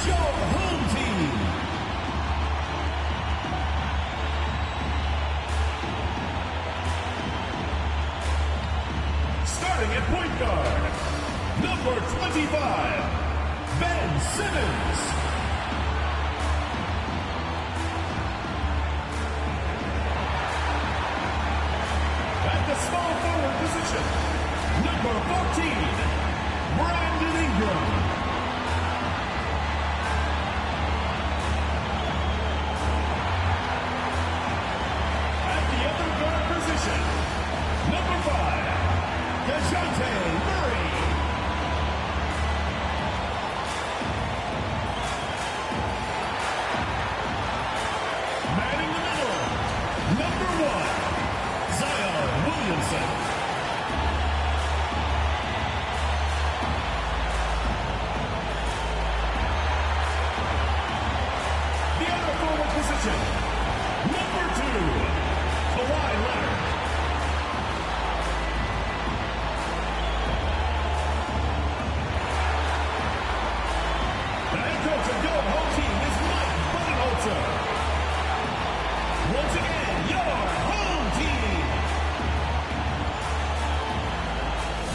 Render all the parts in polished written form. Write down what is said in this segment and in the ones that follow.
your home team. Starting at point guard, number 25, Ben Simmons. At the small forward position, number 14, Brandon Ingram. At the other guard position, number 5, Dejounte Murray. Manning the middle, number 1, Zion Williamson. The other forward position, number 2, Kawhi Leonard. The head coach of your home team is Mike Budenholzer. Once again, your home team.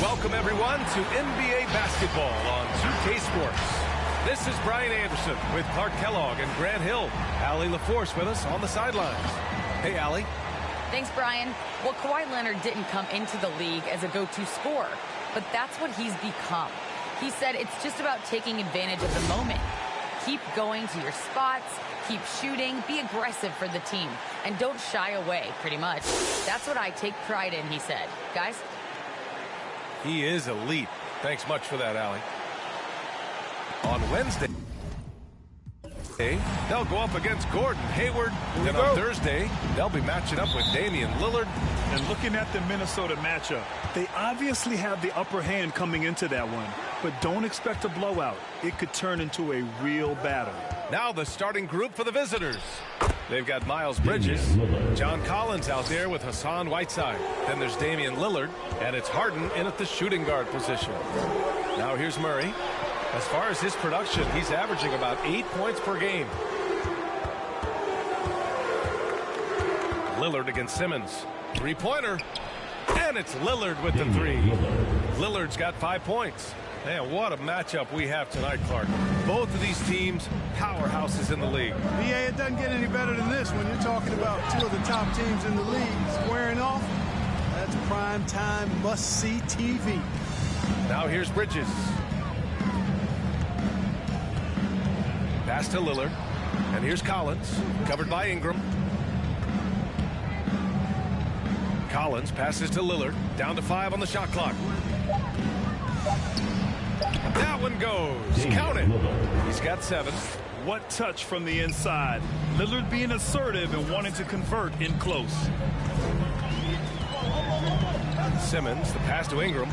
Welcome, everyone, to NBA basketball on 2K Sports. This is Brian Anderson with Clark Kellogg and Grant Hill. Allie LaForce with us on the sidelines. Hey, Allie. Thanks, Brian. Well, Kawhi Leonard didn't come into the league as a go-to scorer, but that's what he's become. He said it's just about taking advantage of the moment. Keep going to your spots, keep shooting, be aggressive for the team, and don't shy away, pretty much. That's what I take pride in, he said. Guys? He is elite. Thanks much for that, Allie. On Wednesday, they'll go up against Gordon Hayward. And on Thursday, they'll be matching up with Damian Lillard. And looking at the Minnesota matchup, they obviously have the upper hand coming into that one. But don't expect a blowout. It could turn into a real battle. Now the starting group for the visitors. They've got Miles Bridges, John Collins out there with Hassan Whiteside. Then there's Damian Lillard, and it's Harden in at the shooting guard position. Now here's Murray. As far as his production, he's averaging about 8 points per game. Lillard against Simmons. Three-pointer. And it's Lillard with the three. Lillard's got 5 points. Man, what a matchup we have tonight, Clark. Both of these teams, powerhouses in the league. BA, it doesn't get any better than this when you're talking about two of the top teams in the league squaring off. That's prime time must-see TV. Now here's Bridges. Pass to Lillard. And here's Collins, covered by Ingram. Collins passes to Lillard. Down to 5 on the shot clock. That one goes. Count it. He's got 7. What touch from the inside. Lillard being assertive and wanting to convert in close. Simmons, the pass to Ingram.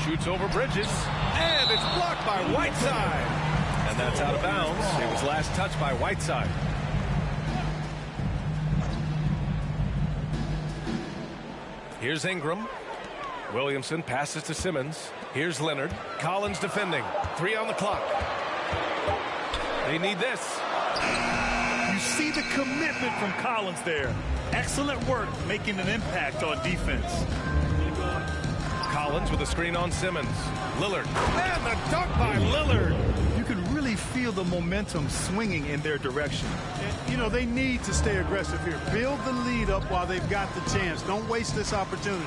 Shoots over Bridges. And it's blocked by Whiteside. And that's out of bounds. It was last touched by Whiteside. Here's Ingram. Williamson passes to Simmons. Here's Leonard. Collins defending. 3 on the clock. They need this. You see the commitment from Collins there. Excellent work making an impact on defense. Collins with a screen on Simmons. Lillard. And the dunk by Lillard. You can really feel the momentum swinging in their direction. And, you know, they need to stay aggressive here. Build the lead up while they've got the chance. Don't waste this opportunity.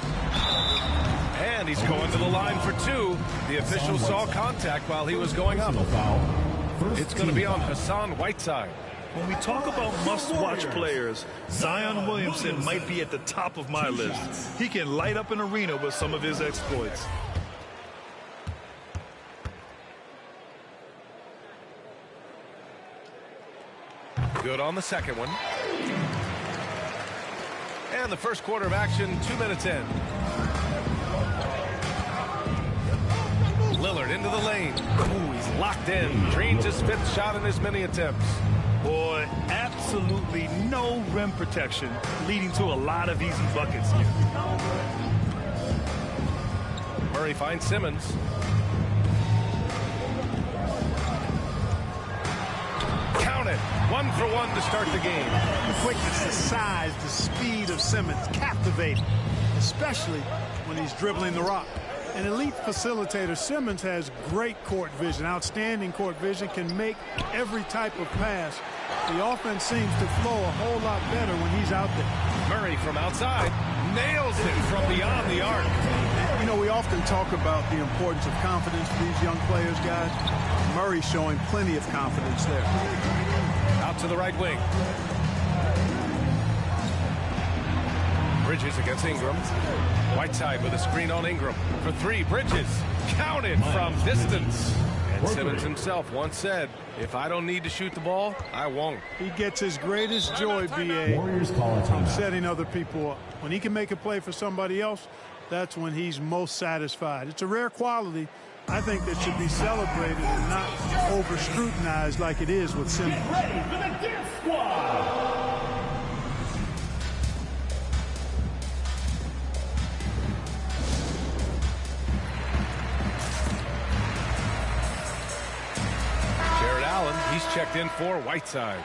And he's going to the line for 2. The official saw contact while he was going up. It's going to be on Hassan Whiteside. When we talk about must-watch players, Zion Williamson might be at the top of my list. He can light up an arena with some of his exploits. Good on the second one. And the first quarter of action, 2 minutes in. Lillard into the lane. Ooh, he's locked in. Drains his 5th shot in as many attempts. Boy, absolutely no rim protection, leading to a lot of easy buckets here. Murray finds Simmons. 1-for-1 to start the game. The quickness, the size, the speed of Simmons, captivating, especially when he's dribbling the rock. An elite facilitator, Simmons has great court vision, outstanding court vision, can make every type of pass. The offense seems to flow a whole lot better when he's out there. Murray from outside nails it from beyond the arc. You know, we often talk about the importance of confidence for these young players, guys. Murray showing plenty of confidence there. Out to the right wing. Bridges against Ingram. Whiteside with a screen on Ingram. For three, Bridges. Counted from distance. And Simmons himself once said, if I don't need to shoot the ball, I won't. He gets his greatest joy, B.A., from setting other people up. When he can make a play for somebody else, that's when he's most satisfied. It's a rare quality, I think, that should be celebrated and not over-scrutinized like it is with Simmons. Ready for the dance squad. He's checked in for Whiteside.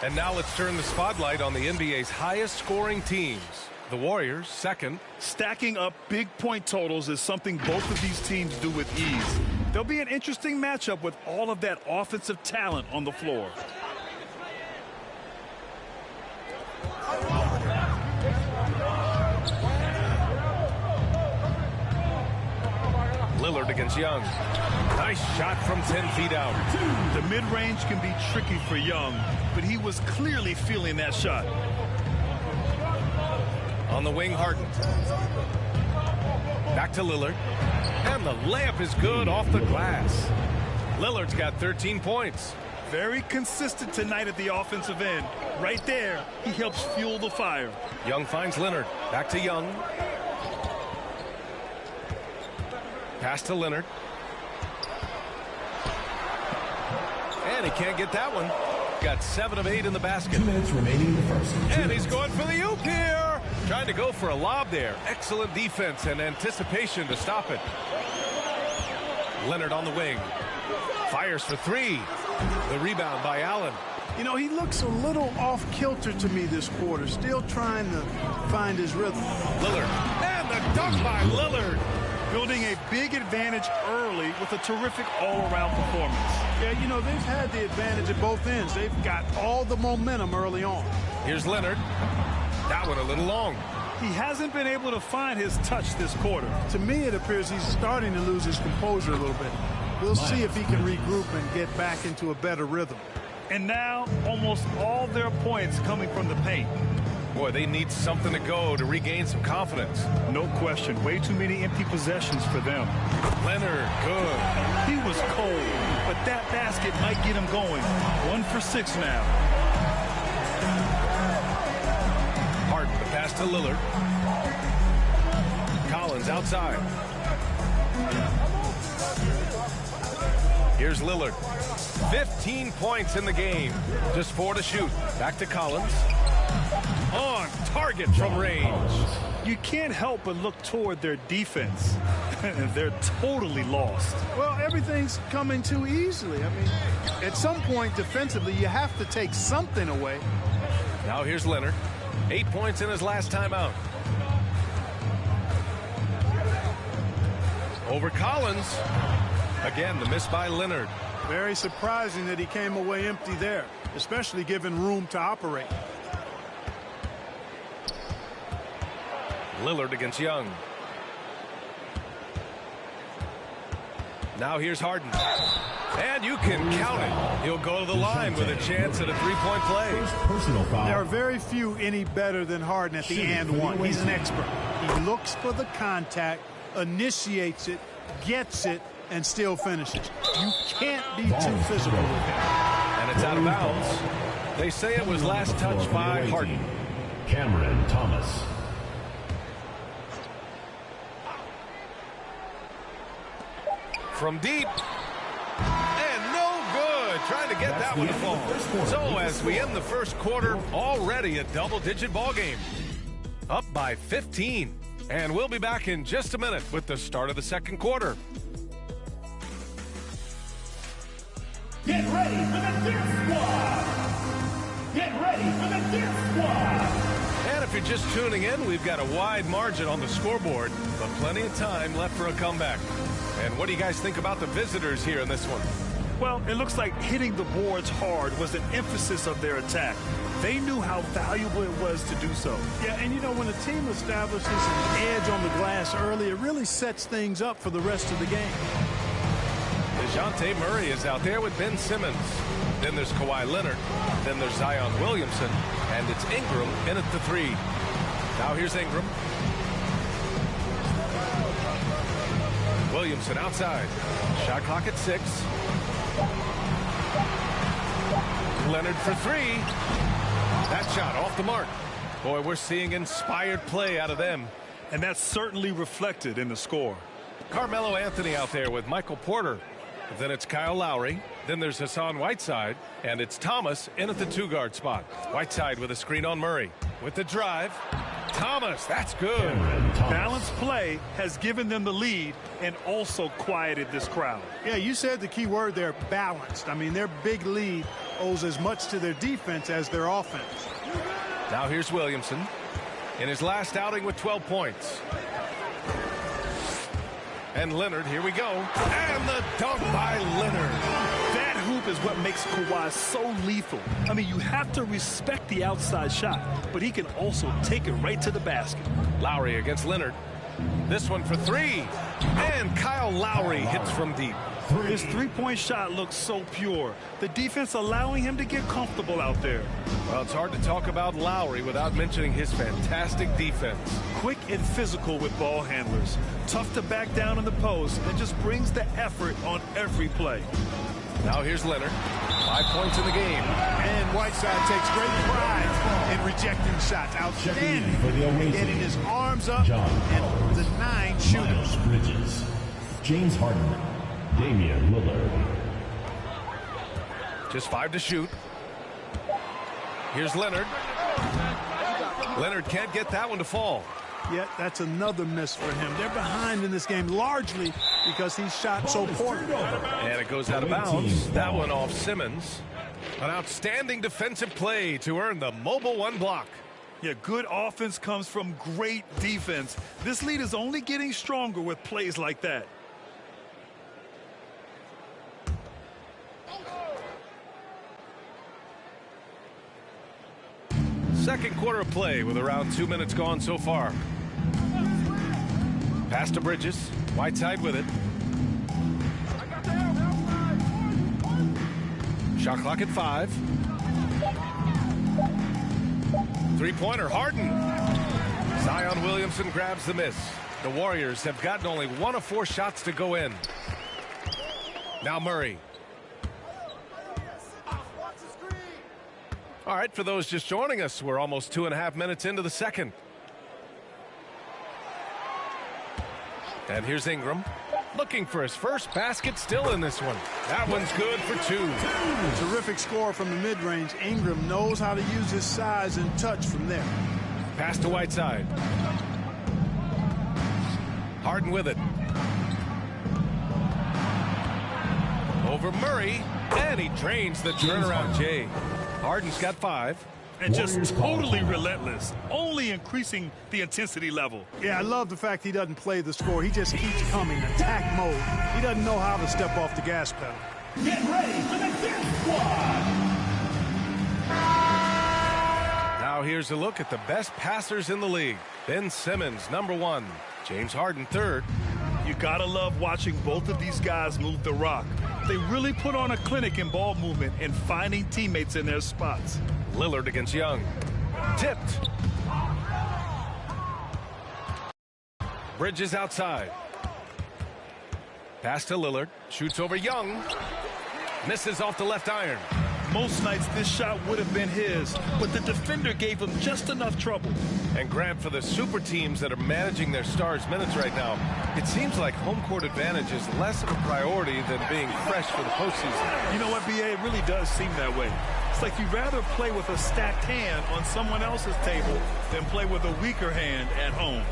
And now let's turn the spotlight on the NBA's highest scoring teams. The Warriors, second. Stacking up big point totals is something both of these teams do with ease. There'll be an interesting matchup with all of that offensive talent on the floor. Lillard against Young. Nice shot from 10 feet out. The mid-range can be tricky for Young, but he was clearly feeling that shot. On the wing, Harden. Back to Lillard. And the layup is good off the glass. Lillard's got 13 points. Very consistent tonight at the offensive end. Right there, he helps fuel the fire. Young finds Leonard. Back to Young. Pass to Leonard. And he can't get that one. Got 7 of 8 in the basket. 2 minutes remaining in the first. And he's going for the oop here. Trying to go for a lob there. Excellent defense and anticipation to stop it. Leonard on the wing. Fires for 3. The rebound by Allen. You know, he looks a little off-kilter to me this quarter. Still trying to find his rhythm. Lillard. And the dunk by Lillard. Building a big advantage early with a terrific all-around performance. Yeah, you know, they've had the advantage at both ends. They've got all the momentum early on. Here's Leonard. That one a little long. He hasn't been able to find his touch this quarter. To me, it appears he's starting to lose his composure a little bit. We'll see if he can regroup and get back into a better rhythm. And now, almost all their points coming from the paint. Boy, they need something to go to regain some confidence. No question. Way too many empty possessions for them. Leonard, good. He was cold, but that basket might get him going. 1 for 6 now. Harden, the pass to Lillard. Collins outside. Here's Lillard. 15 points in the game. Just 4 to shoot. Back to Collins. On target from range. You can't help but look toward their defense. They're totally lost. Well, everything's coming too easily. I mean, at some point defensively, you have to take something away. Now here's Leonard. 8 points in his last time out. Over Collins. Again, the miss by Leonard. Very surprising that he came away empty there, especially given room to operate. Lillard against Young. Now here's Harden. And you can count it. He'll go to the line with a chance at a three-point play. Personal foul. There are very few any better than Harden at the and one. He's an expert. He looks for the contact, initiates it, gets it, and still finishes. You can't be too physical with him. And it's out of bounds. They say it was last touched by Harden. Cameron Thomas. From deep. And no good. Trying to get that one to fall. So as we end the first quarter, already a double-digit ball game. Up by 15. And we'll be back in just a minute with the start of the second quarter. Get ready for the dance squad. Get ready for the Death Squad. And if you're just tuning in, we've got a wide margin on the scoreboard, but plenty of time left for a comeback. And what do you guys think about the visitors here in this one? Well, it looks like hitting the boards hard was an emphasis of their attack. They knew how valuable it was to do so. Yeah, and you know, when a team establishes an edge on the glass early, it really sets things up for the rest of the game. DeJounte Murray is out there with Ben Simmons. Then there's Kawhi Leonard. Then there's Zion Williamson. And it's Ingram in at the 3. Now here's Ingram. Williamson outside. Shot clock at 6. Leonard for 3. That shot off the mark. Boy, we're seeing inspired play out of them. And that's certainly reflected in the score. Carmelo Anthony out there with Michael Porter. Then it's Kyle Lowry. Then there's Hassan Whiteside. And it's Thomas in at the 2-guard spot. Whiteside with a screen on Murray. With the drive. Thomas, that's good. Balanced play has given them the lead and also quieted this crowd. Yeah, you said the key word there, balanced. I mean, their big lead owes as much to their defense as their offense. Now here's Williamson in his last outing with 12 points. And Leonard, here we go. And the dunk by Leonard. That hoop is what makes Kawhi so lethal. I mean, you have to respect the outside shot, but he can also take it right to the basket. Lowry against Leonard. This one for 3. And Kyle Lowry hits from deep. His three-point shot looks so pure. The defense allowing him to get comfortable out there. Well, it's hard to talk about Lowry without mentioning his fantastic defense. Quick and physical with ball handlers. Tough to back down in the post and just brings the effort on every play. Now here's Leonard. 5 points in the game. And Whiteside takes great pride in rejecting shots. Outstanding. And getting his arms up and the 9 shooters. Miles Bridges. James Harden. Damian Lillard. Just 5 to shoot. Here's Leonard. Leonard can't get that one to fall. Yet that's another miss for him. They're behind in this game largely because he shot so poorly. And it goes out of bounds. That one off Simmons. An outstanding defensive play to earn the mobile 1 block. Yeah, good offense comes from great defense. This lead is only getting stronger with plays like that. Second quarter of play with around 2 minutes gone so far. Pass to Bridges. Whiteside with it. Shot clock at 5. 3-pointer, Harden. Zion Williamson grabs the miss. The Warriors have gotten only 1 of 4 shots to go in. Now Murray. All right, for those just joining us, we're almost 2.5 minutes into the second. And here's Ingram. Looking for his first basket, still in this one. That one's good for 2. Terrific score from the mid-range. Ingram knows how to use his size and touch from there. Pass to Whiteside. Harden with it. Over Murray, and he drains the turnaround J. Harden's got 5. And just totally relentless, only increasing the intensity level. Yeah, I love the fact he doesn't play the score. He just keeps coming, attack mode. He doesn't know how to step off the gas pedal. Get ready for the Death Squad. Now here's a look at the best passers in the league. Ben Simmons, number 1. James Harden, 3rd. You gotta love watching both of these guys move the rock. They really put on a clinic in ball movement and finding teammates in their spots. Lillard against Young. Tipped. Bridges outside. Pass to Lillard. Shoots over Young. Misses off the left iron. Most nights this shot would have been his, but the defender gave him just enough trouble. And Grant, for the super teams that are managing their stars' minutes right now, it seems like home court advantage is less of a priority than being fresh for the postseason. You know what, BA? It really does seem that way. It's like you'd rather play with a stacked hand on someone else's table than play with a weaker hand at home.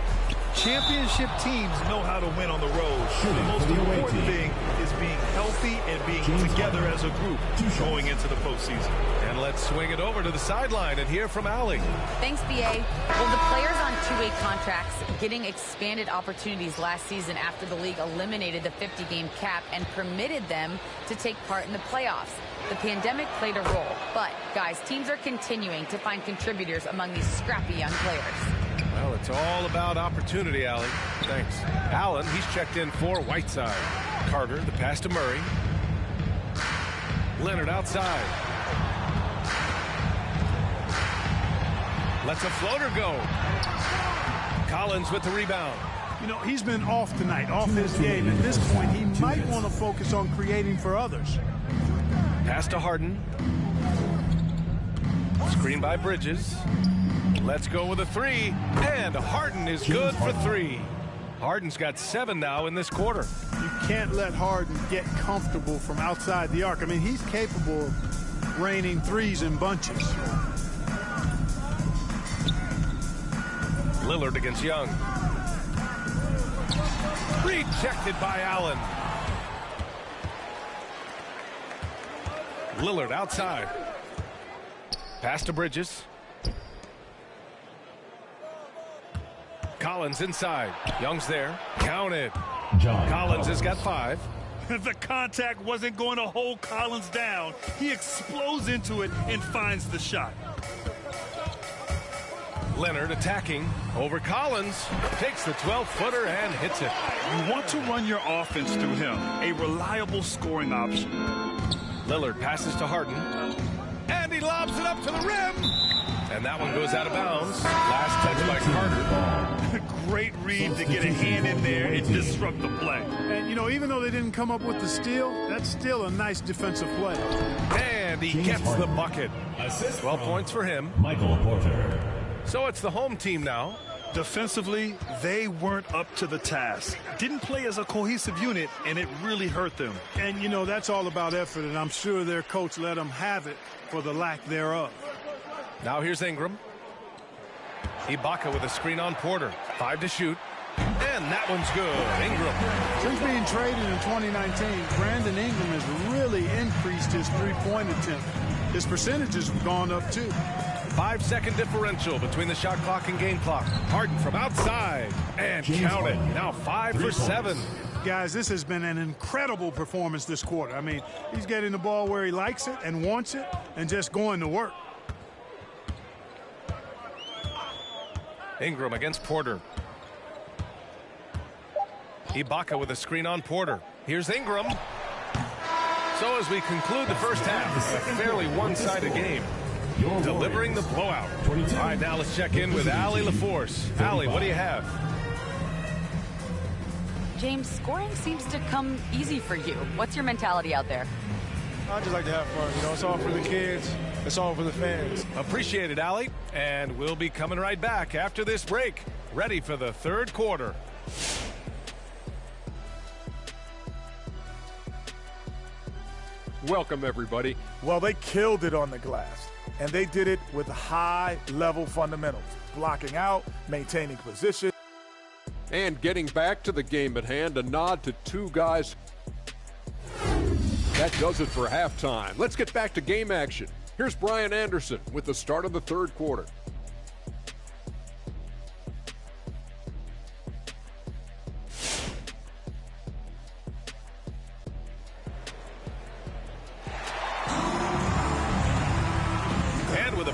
Championship teams know how to win on the road. The most important thing is being healthy healthy and being together as a group going into the postseason. And let's swing it over to the sideline and hear from Allie. Thanks, B.A. Well, the players on two-way contracts getting expanded opportunities last season after the league eliminated the 50-game cap and permitted them to take part in the playoffs. The pandemic played a role, but, guys, teams are continuing to find contributors among these scrappy young players. Well, it's all about opportunity, Allie. Thanks. Allen, he's checked in for Whiteside. Carter, the pass to Murray. Leonard outside. Lets a floater go. Collins with the rebound. You know, he's been off tonight, off his game. At this point, he might want to focus on creating for others. Pass to Harden. Screen by Bridges. Let's go with a three. And Harden is good for three. Harden's got 7 now in this quarter. You can't let Harden get comfortable from outside the arc. I mean, he's capable of raining threes in bunches. Lillard against Young. Rejected by Allen. Lillard outside. Pass to Bridges. Collins inside. Young's there. Counted. Collins has got 5. The contact wasn't going to hold Collins down. He explodes into it and finds the shot. Leonard attacking over Collins. Takes the 12-footer and hits it. You want to run your offense through him. A reliable scoring option. Lillard passes to Harden. And he lobs it up to the rim. And that one goes out of bounds. Last touch by Carter. Great read to get a hand in there and disrupt the play. And, you know, even though they didn't come up with the steal, that's still a nice defensive play. And he gets the bucket. 12 points for him. Michael Porter. So it's the home team now. Defensively, they weren't up to the task. Didn't play as a cohesive unit, and it really hurt them. And, you know, that's all about effort, and I'm sure their coach let them have it for the lack thereof. Now here's Ingram. Ibaka with a screen on Porter. 5 to shoot. And that one's good. Ingram. Since being traded in 2019, Brandon Ingram has really increased his three-point attempt. His percentages have gone up, too. 5-second differential between the shot clock and game clock. Harden from outside. And count it. Now 5 for 7. Guys, this has been an incredible performance this quarter. I mean, he's getting the ball where he likes it and wants it and just going to work. Ingram against Porter. Ibaka with a screen on Porter. Here's Ingram. So as we conclude the first half, a fairly one-sided game. Delivering the blowout. All right, now let's check in with Allie LaForce. Allie, what do you have? James, scoring seems to come easy for you. What's your mentality out there? I just like to have fun. You know, it's all for the kids. It's all for the fans. Appreciate it, Allie. And we'll be coming right back after this break. Ready for the third quarter. Welcome, everybody. Well, they killed it on the glass, and they did it with high-level fundamentals, blocking out, maintaining position. And getting back to the game at hand, a nod to 2 guys. That does it for halftime. Let's get back to game action. Here's Brian Anderson with the start of the third quarter.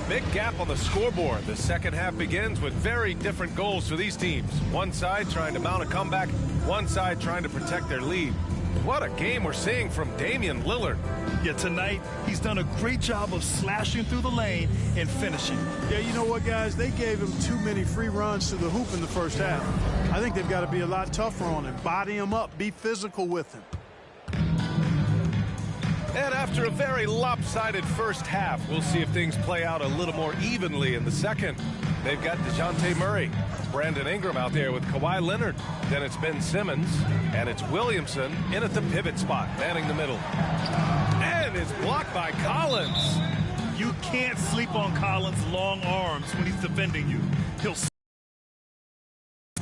Big gap on the scoreboard. The second half begins with very different goals for these teams. One side trying to mount a comeback, one side trying to protect their lead. What a game we're seeing from Damian Lillard. Yeah, tonight he's done a great job of slashing through the lane and finishing. Yeah, you know what, guys? They gave him too many free runs to the hoop in the first half. I think they've got to be a lot tougher on him. Body him up. Be physical with him. And after a very lopsided first half, we'll see if things play out a little more evenly in the second. They've got DeJounte Murray, Brandon Ingram out there with Kawhi Leonard. Then it's Ben Simmons, and it's Williamson in at the pivot spot, manning the middle. And it's blocked by Collins. You can't sleep on Collins' long arms when he's defending you. He'll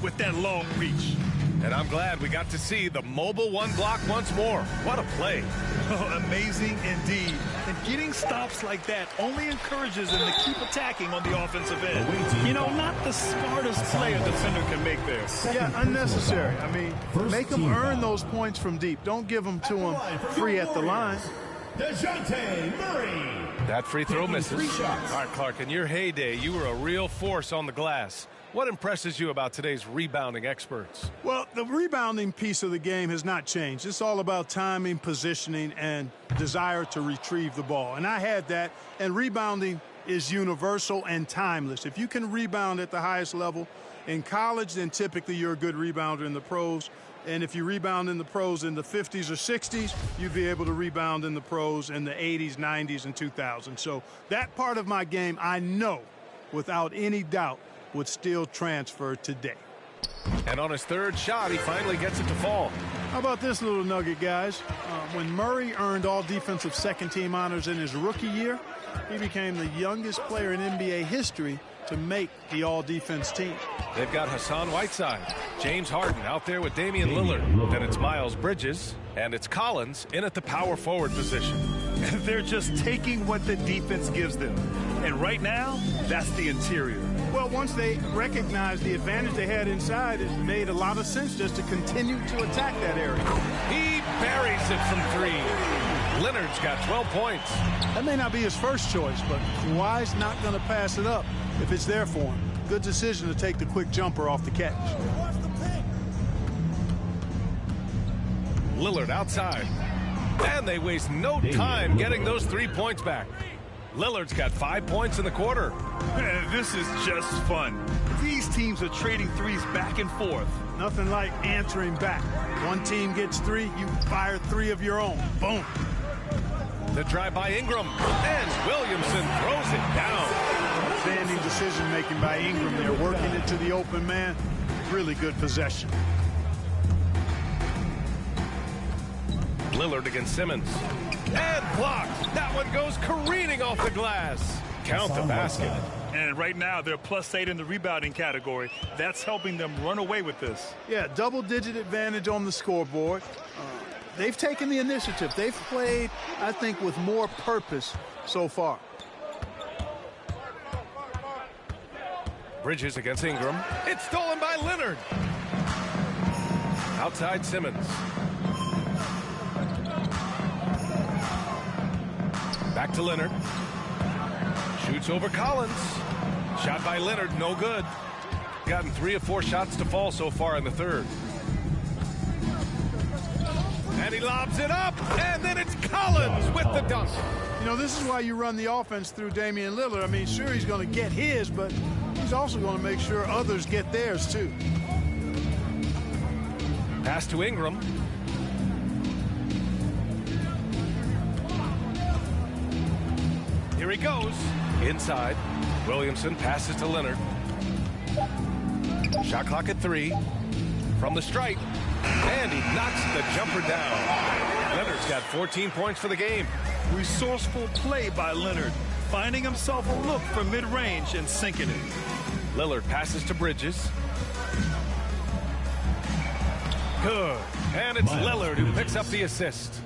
with that long reach. And I'm glad we got to see the mobile one block once more. What a play. Oh, amazing indeed. And getting stops like that only encourages them to keep attacking on the offensive end. You know, not the smartest play a defender can make there. Yeah, unnecessary. I mean, make them earn those points from deep. Don't give them to them free at the line. DeJounte Murray. That free throw misses. 3 shots. All right, Clark, in your heyday, you were a real force on the glass. What impresses you about today's rebounding experts? Well, the rebounding piece of the game has not changed. It's all about timing, positioning, and desire to retrieve the ball. And I had that, and rebounding is universal and timeless. If you can rebound at the highest level in college, then typically you're a good rebounder in the pros. And if you rebound in the pros in the 50s or 60s, you'd be able to rebound in the pros in the 80s, 90s, and 2000s. So that part of my game, I know, without any doubt, would still transfer today. And on his third shot, he finally gets it to fall. How about this little nugget, guys? When Murray earned all defensive second-team honors in his rookie year, he became the youngest player in NBA history to make the all-defense team. They've got Hassan Whiteside, James Harden out there with Damian Lillard. Then it's Miles Bridges, and it's Collins in at the power forward position. They're just taking what the defense gives them. And right now, that's the interior. Well, once they recognized the advantage they had inside, it made a lot of sense just to continue to attack that area. He buries it from 3. Leonard's got 12 points. That may not be his first choice, but Kawhi's not going to pass it up if it's there for him. Good decision to take the quick jumper off the catch. Lillard outside. And they waste no time getting those 3 points back. Lillard's got 5 points in the quarter. Man, this is just fun. These teams are trading threes back and forth. Nothing like answering back. One team gets 3, you fire 3 of your own. Boom. The drive by Ingram. And Williamson throws it down. Outstanding decision-making by Ingram there, working it to the open man. Really good possession. Lillard against Simmons. And blocked. That one goes careening off the glass. Count the basket. And right now, they're +8 in the rebounding category. That's helping them run away with this. Yeah, double-digit advantage on the scoreboard. They've taken the initiative. They've played, I think, with more purpose so far. Bridges against Ingram. It's stolen by Leonard. Outside Simmons. Back to Leonard. Shoots over Collins. Shot by Leonard, no good. Gotten 3 of 4 shots to fall so far in the third. And he lobs it up, and then it's Collins with the dunk. You know, this is why you run the offense through Damian Lillard. I mean, sure, he's going to get his, but he's also going to make sure others get theirs, too. Pass to Ingram. Here he goes. Inside. Williamson passes to Leonard. Shot clock at 3. From the stripe. And he knocks the jumper down. Leonard's got 14 points for the game. Resourceful play by Leonard, finding himself a look from mid-range and sinking it. Lillard passes to Bridges. Good. And it's Lillard who picks up the assist.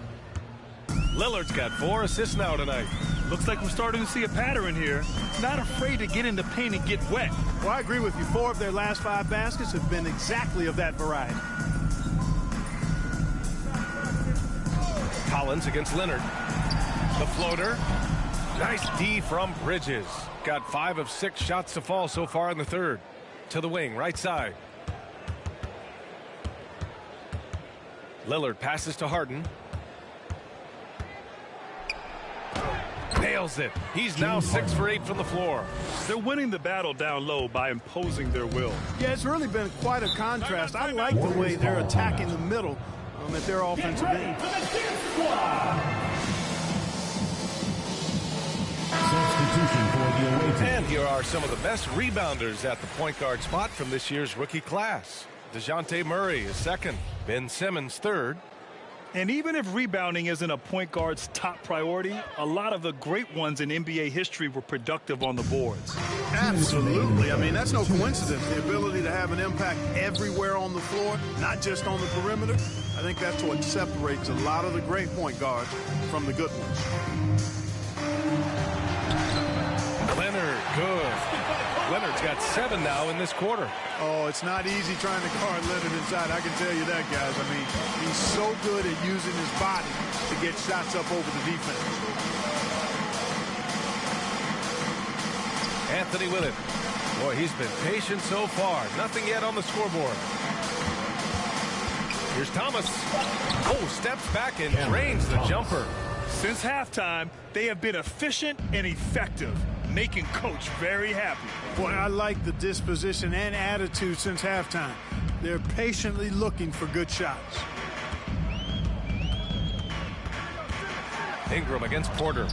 Lillard's got 4 assists now tonight. Looks like we're starting to see a pattern here. Not afraid to get in the paint and get wet. Well, I agree with you. 4 of their last 5 baskets have been exactly of that variety. Collins against Leonard. The floater. Nice D from Bridges. Got 5 of 6 shots to fall so far in the third. To the wing, right side. Lillard passes to Harden. Nails it. He's now 6 for 8 from the floor. They're winning the battle down low by imposing their will. Yeah, it's really been quite a contrast. I like the way they're attacking the middle at their offensive end. Substitution for the away team. And here are some of the best rebounders at the point guard spot from this year's rookie class. DeJounte Murray is second. Ben Simmons third. And even if rebounding isn't a point guard's top priority, a lot of the great ones in NBA history were productive on the boards. Absolutely. I mean, that's no coincidence. The ability to have an impact everywhere on the floor, not just on the perimeter. I think that's what separates a lot of the great point guards from the good ones. Leonard, good. Leonard's got 7 now in this quarter. Oh, it's not easy trying to guard Leonard inside. I can tell you that, guys. I mean, he's so good at using his body to get shots up over the defense. Anthony with it. Boy, he's been patient so far. Nothing yet on the scoreboard. Here's Thomas. Oh, steps back and drains the jumper. Since halftime, they have been efficient and effective, making Coach very happy. Boy, I like the disposition and attitude since halftime. They're patiently looking for good shots. Ingram against Porter.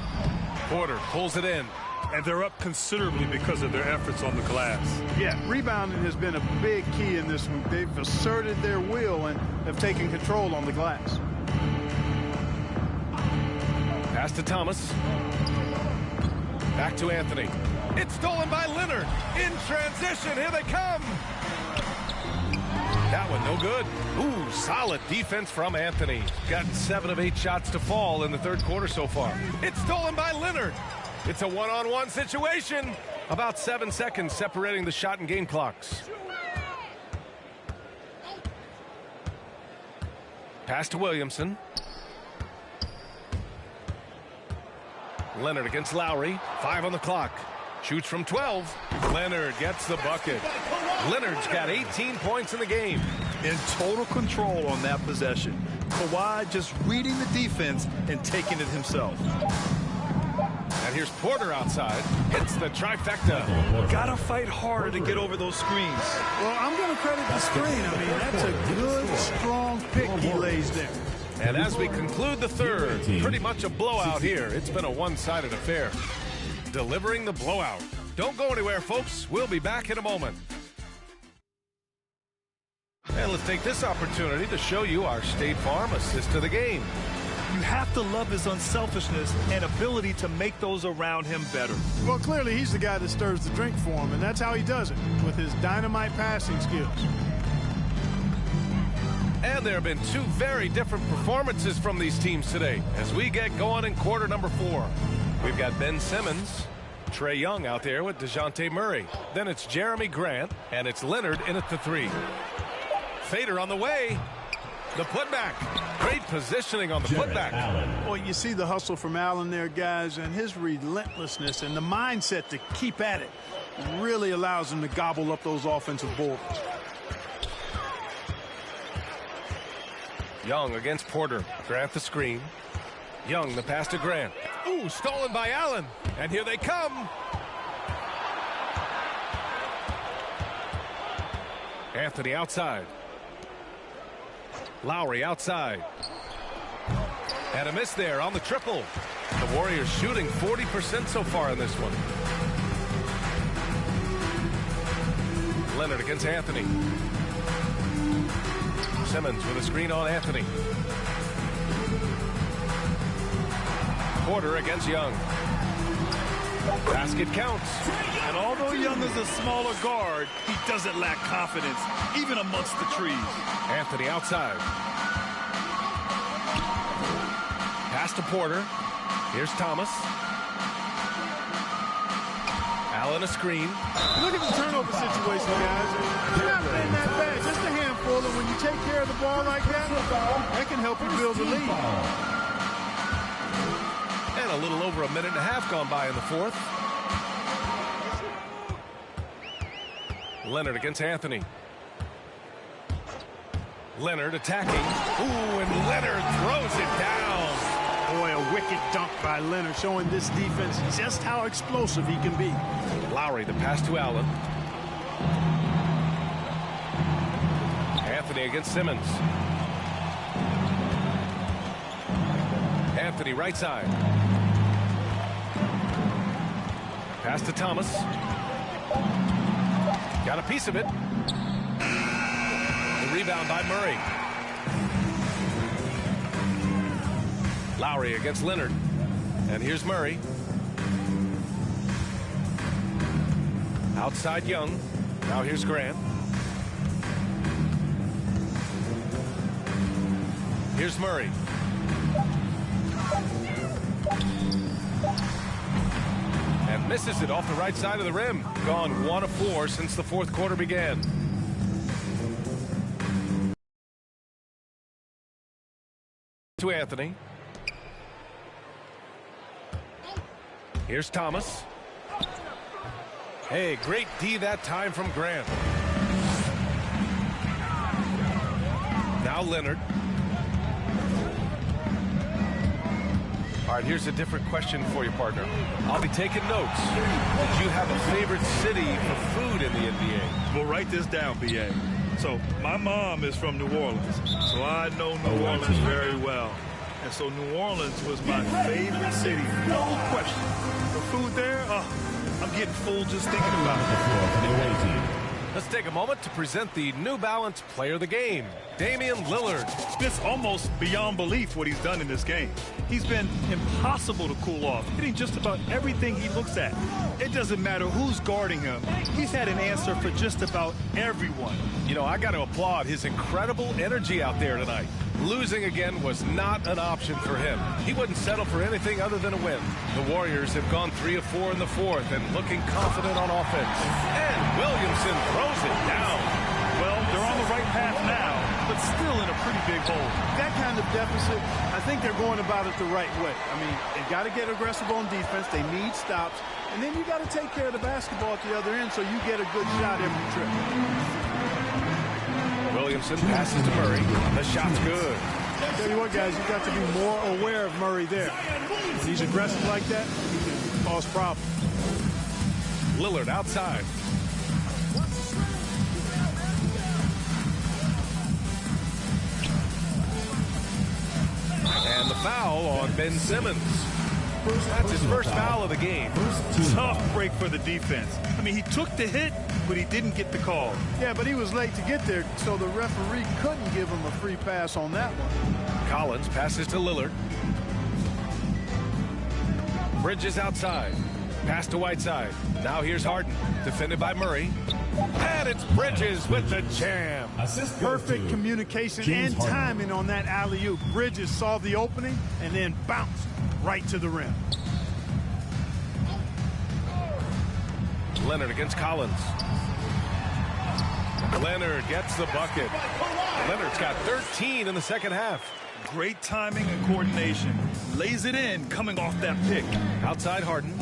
Porter pulls it in. And they're up considerably because of their efforts on the glass. Yeah, rebounding has been a big key in this one. They've asserted their will and have taken control on the glass. Pass to Thomas. Back to Anthony. It's stolen by Leonard. In transition, here they come. That one no good. Ooh, solid defense from Anthony. Got 7 of 8 shots to fall in the third quarter so far. It's stolen by Leonard. It's a one-on-one situation. About 7 seconds separating the shot and game clocks. Pass to Williamson. Leonard against Lowry. 5 on the clock. Shoots from 12. Leonard gets the bucket. Leonard's got 18 points in the game. In total control on that possession. Kawhi just reading the defense and taking it himself. And here's Porter outside. Hits the trifecta. Gotta fight harder to get over those screens. Well, I'm going to credit the screen. I mean, that's a good, strong pick he lays there. And as we conclude the third, pretty much a blowout here. It's been a one-sided affair. Delivering the blowout. Don't go anywhere, folks. We'll be back in a moment. And let's take this opportunity to show you our State Farm assist to the game. You have to love his unselfishness and ability to make those around him better. Well, clearly he's the guy that stirs the drink for him, and that's how he does it, with his dynamite passing skills. And there have been 2 very different performances from these teams today as we get going in quarter number 4. We've got Ben Simmons, Trae Young out there with DeJounte Murray. Then it's Jeremy Grant, and it's Leonard in at the 3. Fader on the way. The putback. Great positioning on the putback. Well, you see the hustle from Allen there, guys, and his relentlessness and the mindset to keep at it really allows him to gobble up those offensive boards. Young against Porter. Grant the screen. Young the pass to Grant. Ooh, stolen by Allen. And here they come. Anthony outside. Lowry outside. And a miss there on the triple. The Warriors shooting 40% so far in this one. Leonard against Anthony. Simmons with a screen on Anthony. Porter against Young. Basket counts. And although Young is a smaller guard, he doesn't lack confidence, even amongst the trees. Anthony outside. Pass to Porter. Here's Thomas. Allen a screen. Look at the turnover situation, guys. They're not playing that bad. Just a handful, and when you take care of the ball like that, that can help you build a lead. And a little over a minute and a half gone by in the fourth. Leonard against Anthony. Leonard attacking. Ooh, and Leonard throws it down. Boy, a wicked dunk by Leonard, showing this defense just how explosive he can be. Lowry, the pass to Allen. Anthony against Simmons. Anthony right side. Pass to Thomas. Got a piece of it. The rebound by Murray. Lowry against Leonard. And here's Murray. Outside Young. Now here's Grant. Here's Murray. And misses it off the right side of the rim. Gone 1 of 4 since the fourth quarter began. To Anthony. Here's Thomas. Hey, great D that time from Grant. Now Leonard. All right, here's a different question for you, partner. I'll be taking notes. Did you have a favorite city for food in the NBA? Well, write this down, B.A. So my mom is from New Orleans, so I know New Orleans very well. And so New Orleans was my favorite city, no question. The food there, I'm getting full just thinking about it. Let's take a moment to present the New Balance Player of the Game, Damian Lillard. It's almost beyond belief what he's done in this game. He's been impossible to cool off, hitting just about everything he looks at. It doesn't matter who's guarding him. He's had an answer for just about everyone. You know, I got to applaud his incredible energy out there tonight. Losing again was not an option for him. He wouldn't settle for anything other than a win. The Warriors have gone 3 of 4 in the fourth and looking confident on offense. And Williamson throws it down. Well, they're on the right path now, but still in a pretty big hole. That kind of deficit, I think they're going about it the right way. I mean, they've got to get aggressive on defense. They need stops. And then you got to take care of the basketball at the other end so you get a good shot every trip. Williamson passes to Murray. The shot's good. I'll tell you what, guys, you've got to be more aware of Murray there. When he's aggressive like that, he can cause problems. Lillard outside. And the foul on Ben Simmons. That's his first foul of the game. Tough break for the defense. I mean, he took the hit, but he didn't get the call. Yeah, but he was late to get there, so the referee couldn't give him a free pass on that one. Collins passes to Lillard. Bridges outside. Pass to Whiteside. Now here's Harden. Defended by Murray. And it's Bridges with the jam. Perfect communication and timing on that alley-oop. Bridges saw the opening and then bounced right to the rim. Leonard against Collins. Leonard gets the bucket. Leonard's got 13 in the second half. Great timing and coordination. Lays it in coming off that pick. Outside Harden.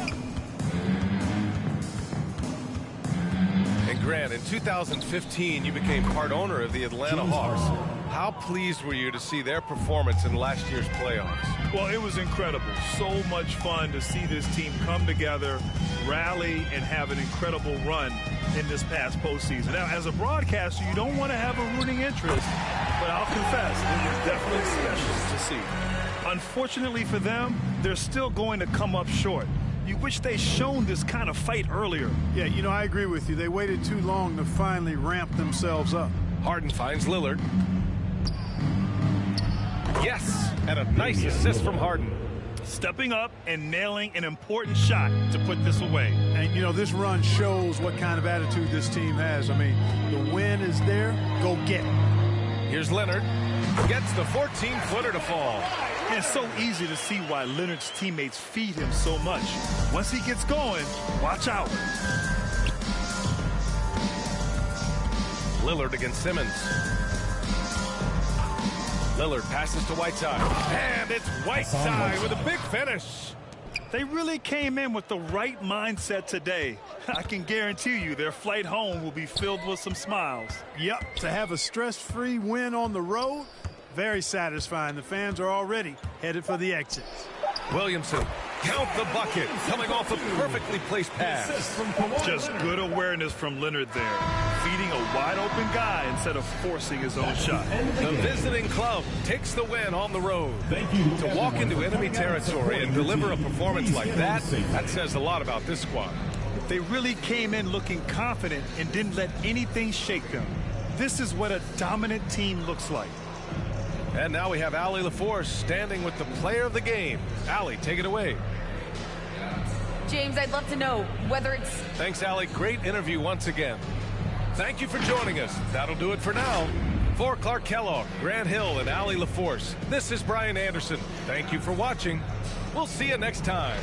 And Grant, in 2015, you became part owner of the Atlanta Hawks. How pleased were you to see their performance in last year's playoffs? Well, it was incredible. So much fun to see this team come together, rally, and have an incredible run in this past postseason. Now, as a broadcaster, you don't want to have a rooting interest, but I'll confess, it was definitely special to see. Unfortunately for them, they're still going to come up short. You wish they'd shown this kind of fight earlier. Yeah, you know, I agree with you. They waited too long to finally ramp themselves up. Harden finds Lillard. Yes, and a nice assist from Harden. Stepping up and nailing an important shot to put this away. And, you know, this run shows what kind of attitude this team has. I mean, the win is there. Go get it. Here's Leonard. Gets the 14-footer to fall. And it's so easy to see why Leonard's teammates feed him so much. Once he gets going, watch out. Lillard against Simmons. Lillard passes to Whiteside. And it's Whiteside with a big finish. They really came in with the right mindset today. I can guarantee you their flight home will be filled with some smiles. Yep, to have a stress-free win on the road, very satisfying. The fans are already headed for the exits. Williamson, count the bucket, coming off a perfectly placed pass. Just good awareness from Leonard there, feeding a wide-open guy instead of forcing his own shot. The visiting club takes the win on the road. To walk into enemy territory and deliver a performance like that, that says a lot about this squad. They really came in looking confident and didn't let anything shake them. This is what a dominant team looks like. And now we have Allie LaForce standing with the player of the game. Allie, take it away. James, I'd love to know whether it's... Thanks, Allie. Great interview once again. Thank you for joining us. That'll do it for now. For Clark Kellogg, Grant Hill, and Allie LaForce, this is Brian Anderson. Thank you for watching. We'll see you next time.